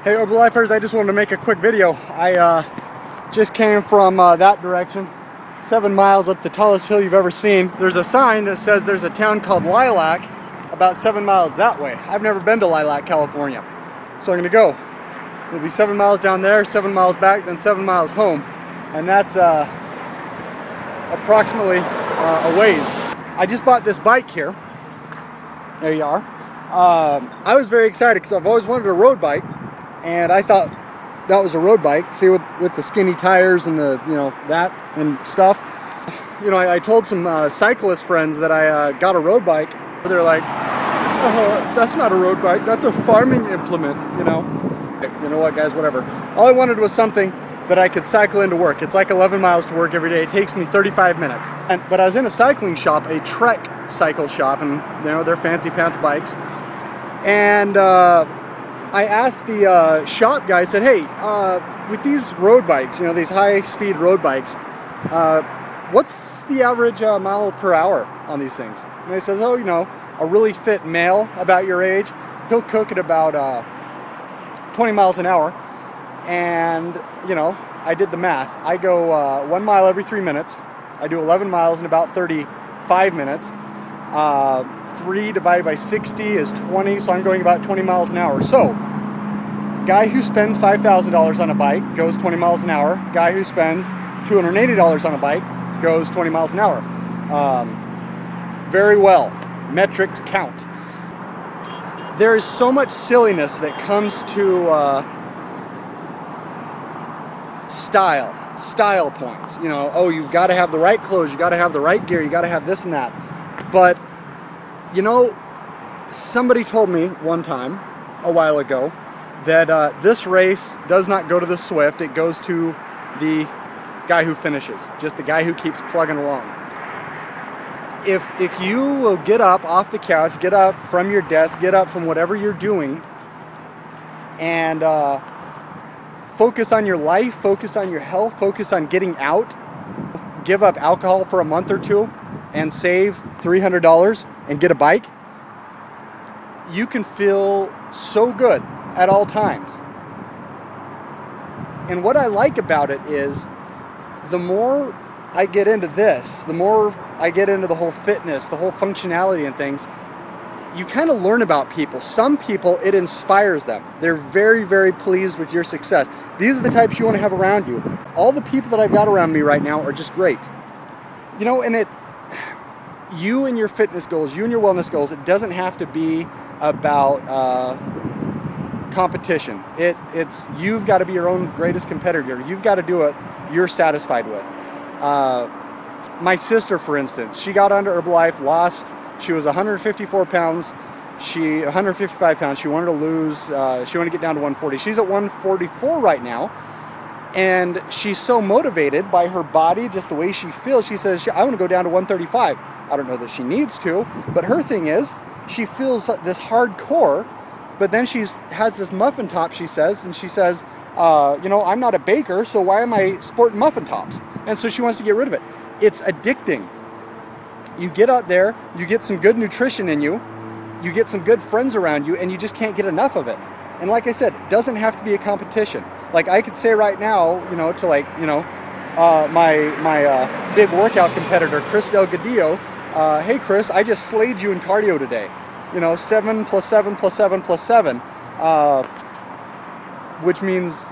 Hey Herbalifers, I just wanted to make a quick video. I just came from that direction, 7 miles up the tallest hill you've ever seen. There's a sign that says there's a town called Lilac about 7 miles that way. I've never been to Lilac, California. So I'm gonna go. It'll be 7 miles down there, 7 miles back, then 7 miles home. And that's approximately a ways. I just bought this bike here. There you are. I was very excited because I've always wanted a road bike. And I thought that was a road bike. See, with the skinny tires and the, that and stuff. I told some cyclist friends that I got a road bike. They're like, oh, that's not a road bike. That's a farming implement, You know what, guys, whatever. All I wanted was something that I could cycle into work. It's like 11 miles to work every day. It takes me 35 minutes. But I was in a cycling shop, a Trek cycle shop, and, they're fancy pants bikes. And, I asked the shop guy, I said, hey, with these road bikes, these high-speed road bikes, what's the average mile per hour on these things? And he says, oh, a really fit male about your age, he'll cook at about 20 miles an hour. And, I did the math. I go 1 mile every 3 minutes. I do 11 miles in about 35 minutes. 3 divided by 60 is 20, so I'm going about 20 miles an hour. So, guy who spends $5,000 on a bike goes 20 miles an hour. Guy who spends $280 on a bike goes 20 miles an hour. Very well. Metrics count. There is so much silliness that comes to style points. Oh, you've got to have the right clothes, you got to have the right gear, you got to have this and that. But somebody told me one time, a while ago, that this race does not go to the swift, it goes to the guy who finishes, just the guy who keeps plugging along. If you will get up off the couch, get up from your desk, get up from whatever you're doing, and focus on your life, focus on your health, focus on getting out, give up alcohol for a month or two, and save $300 and get a bike, you can feel so good at all times. And what I like about it is the more I get into this, the more I get into the whole fitness, the whole functionality and things, you kind of learn about people. Some people, it inspires them. They're very, very pleased with your success. These are the types you want to have around you. All the people that I've got around me right now are just great. And you and your fitness goals, you and your wellness goals, it doesn't have to be about competition. It's you've got to be your own greatest competitor. You've got to do what you're satisfied with. My sister, for instance, she got under Herbalife, lost. She was 154 pounds. 155 pounds. She wanted to lose. She wanted to get down to 140. She's at 144 right now. And she's so motivated by her body, just the way she feels. She says, I want to go down to 135. I don't know that she needs to, but her thing is, she feels this hardcore, but then she has this muffin top, she says, and she says, I'm not a baker, so why am I sporting muffin tops? And so she wants to get rid of it. It's addicting. You get out there, you get some good nutrition in you, you get some good friends around you, and you just can't get enough of it. And like I said, it doesn't have to be a competition. Like I could say right now, to my big workout competitor, Chris Delgadillo, hey Chris, I just slayed you in cardio today. 7 plus 7 plus 7 plus 7, which means,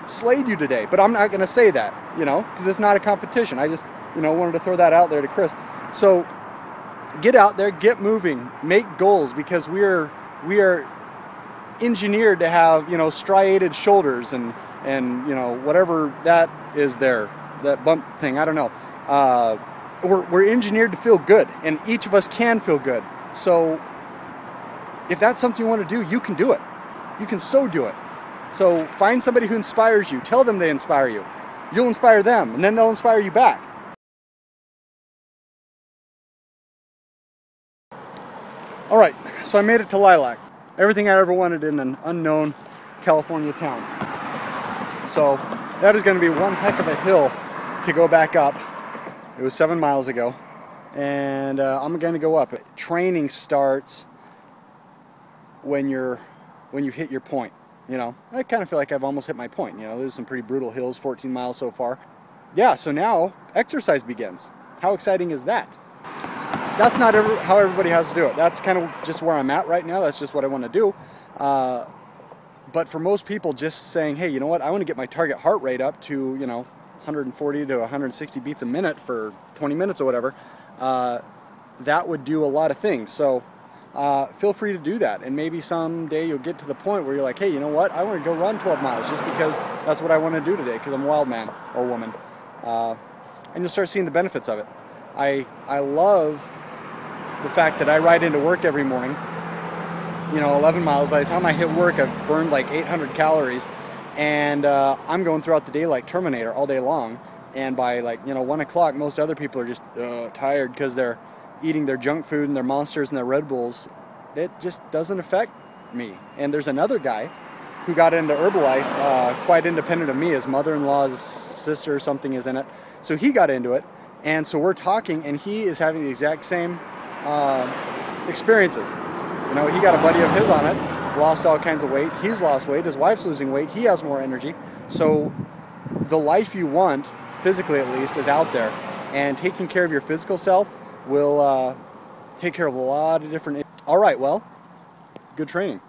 slayed you today. But I'm not going to say that, because it's not a competition. I just, wanted to throw that out there to Chris. So get out there, get moving, make goals, because we are engineered to have, striated shoulders and whatever that is there, that bump thing, I don't know. We're engineered to feel good, and each of us can feel good. So if that's something you want to do, you can do it. You can so do it. So find somebody who inspires you. Tell them they inspire you. You'll inspire them, and then they'll inspire you back. All right, so I made it to Lilac. Everything I ever wanted in an unknown California town. So that is going to be one heck of a hill to go back up. It was 7 miles ago, and I'm going to go up. Training starts when you hit your point. You know, I kind of feel like I've almost hit my point. You know, there's some pretty brutal hills, 14 miles so far. Yeah, so now exercise begins. How exciting is that? That's not how everybody has to do it. That's kind of just where I'm at right now. That's just what I want to do. But for most people, just saying, hey, you know what, I want to get my target heart rate up to, you know, 140 to 160 beats a minute for 20 minutes or whatever, that would do a lot of things. So feel free to do that. And maybe someday you'll get to the point where you're like, hey, you know what, I want to go run 12 miles just because that's what I want to do today because I'm a wild man or woman. And you'll start seeing the benefits of it. I love the fact that I ride into work every morning, you know, 11 miles. By the time I hit work, I've burned like 800 calories, and I'm going throughout the day like Terminator all day long. And by like, you know, 1 o'clock, most other people are just tired because they're eating their junk food and their Monsters and their Red Bulls. It just doesn't affect me. And there's another guy who got into Herbalife, quite independent of me. His mother-in-law's sister or something is in it. So he got into it, and so we're talking, and he is having the exact same experiences. You know, he got a buddy of his on it, lost all kinds of weight. He's lost weight. His wife's losing weight. He has more energy. So the life you want, physically at least, is out there. And taking care of your physical self will take care of a lot of different... All right, well, good training.